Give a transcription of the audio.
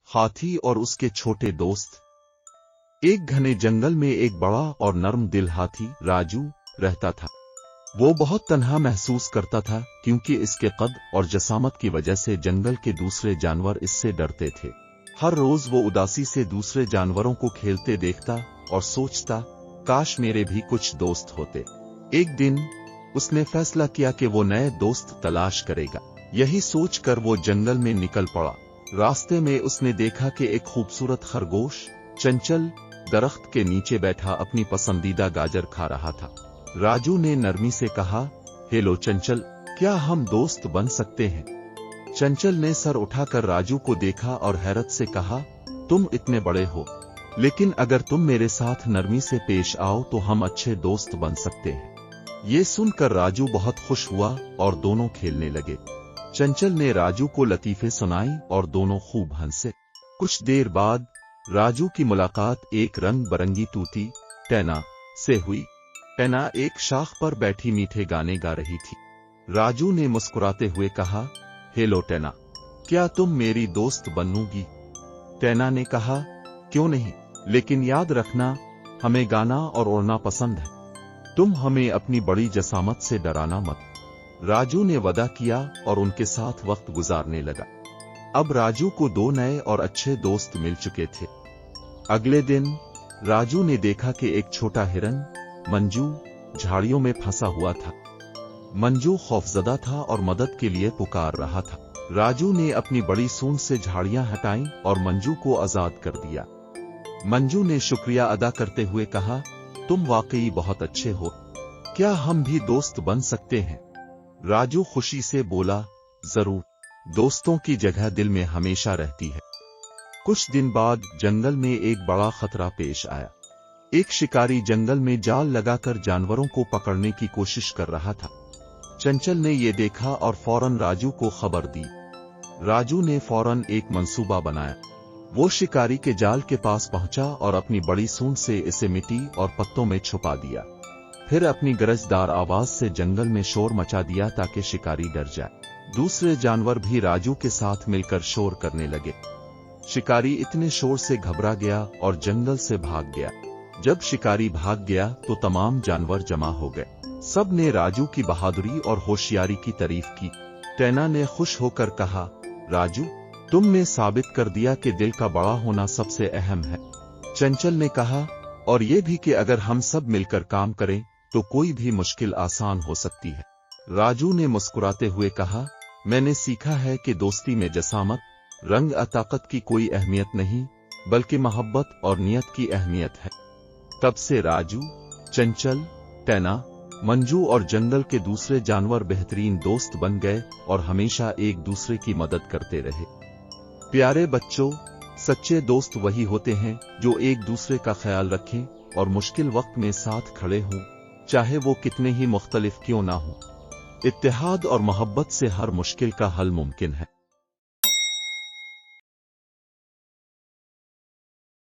हाथी और उसके छोटे दोस्त। एक घने जंगल में एक बड़ा और नर्म दिल हाथी राजू रहता था। वो बहुत तन्हा महसूस करता था क्योंकि इसके कद और जसामत की वजह से जंगल के दूसरे जानवर इससे डरते थे। हर रोज वो उदासी से दूसरे जानवरों को खेलते देखता और सोचता, काश मेरे भी कुछ दोस्त होते। एक दिन उसने फैसला किया कि वो नए दोस्त तलाश करेगा। यही सोचकर वो जंगल में निकल पड़ा। रास्ते में उसने देखा कि एक खूबसूरत खरगोश चंचल दरख्त के नीचे बैठा अपनी पसंदीदा गाजर खा रहा था। राजू ने नरमी से कहा, हेलो चंचल, क्या हम दोस्त बन सकते हैं? चंचल ने सर उठाकर राजू को देखा और हैरत से कहा, तुम इतने बड़े हो, लेकिन अगर तुम मेरे साथ नरमी से पेश आओ तो हम अच्छे दोस्त बन सकते हैं। ये सुनकर राजू बहुत खुश हुआ और दोनों खेलने लगे। चंचल ने राजू को लतीफे सुनाई और दोनों खूब हंसे। कुछ देर बाद राजू की मुलाकात एक रंग बरंगी तूती टैना से हुई। टैना एक शाख पर बैठी मीठे गाने गा रही थी। राजू ने मुस्कुराते हुए कहा, हेलो टैना, क्या तुम मेरी दोस्त बनोगी? टैना ने कहा, क्यों नहीं, लेकिन याद रखना, हमें गाना और उड़ना पसंद है। तुम हमें अपनी बड़ी जसामत से डराना मत। राजू ने वादा किया और उनके साथ वक्त गुजारने लगा। अब राजू को दो नए और अच्छे दोस्त मिल चुके थे। अगले दिन राजू ने देखा कि एक छोटा हिरन मंजू झाड़ियों में फंसा हुआ था। मंजू खौफजदा था और मदद के लिए पुकार रहा था। राजू ने अपनी बड़ी सूंड से झाड़ियां हटाईं और मंजू को आजाद कर दिया। मंजू ने शुक्रिया अदा करते हुए कहा, तुम वाकई बहुत अच्छे हो, क्या हम भी दोस्त बन सकते हैं? राजू खुशी से बोला, जरूर, दोस्तों की जगह दिल में हमेशा रहती है। कुछ दिन बाद जंगल में एक बड़ा खतरा पेश आया। एक शिकारी जंगल में जाल लगाकर जानवरों को पकड़ने की कोशिश कर रहा था। चंचल ने यह देखा और फौरन राजू को खबर दी। राजू ने फौरन एक मंसूबा बनाया। वो शिकारी के जाल के पास पहुंचा और अपनी बड़ी सूंड से इसे मिट्टी और पत्तों में छुपा दिया। फिर अपनी गरजदार आवाज से जंगल में शोर मचा दिया ताकि शिकारी डर जाए। दूसरे जानवर भी राजू के साथ मिलकर शोर करने लगे। शिकारी इतने शोर से घबरा गया और जंगल से भाग गया। जब शिकारी भाग गया तो तमाम जानवर जमा हो गए। सब ने राजू की बहादुरी और होशियारी की तारीफ की। टैना ने खुश होकर कहा, राजू, तुमने साबित कर दिया कि दिल का बड़ा होना सबसे अहम है। चंचल ने कहा, और ये भी कि अगर हम सब मिलकर काम करें तो कोई भी मुश्किल आसान हो सकती है। राजू ने मुस्कुराते हुए कहा, मैंने सीखा है कि दोस्ती में जसामत, रंग या ताकत की कोई अहमियत नहीं, बल्कि मोहब्बत और नियत की अहमियत है। तब से राजू, चंचल, टैना, मंजू और जंगल के दूसरे जानवर बेहतरीन दोस्त बन गए और हमेशा एक दूसरे की मदद करते रहे। प्यारे बच्चों, सच्चे दोस्त वही होते हैं जो एक दूसरे का ख्याल रखें और मुश्किल वक्त में साथ खड़े हों, चाहे वो कितने ही मुख्तलिफ क्यों ना हो। इत्तेहाद और मोहब्बत से हर मुश्किल का हल मुमकिन है।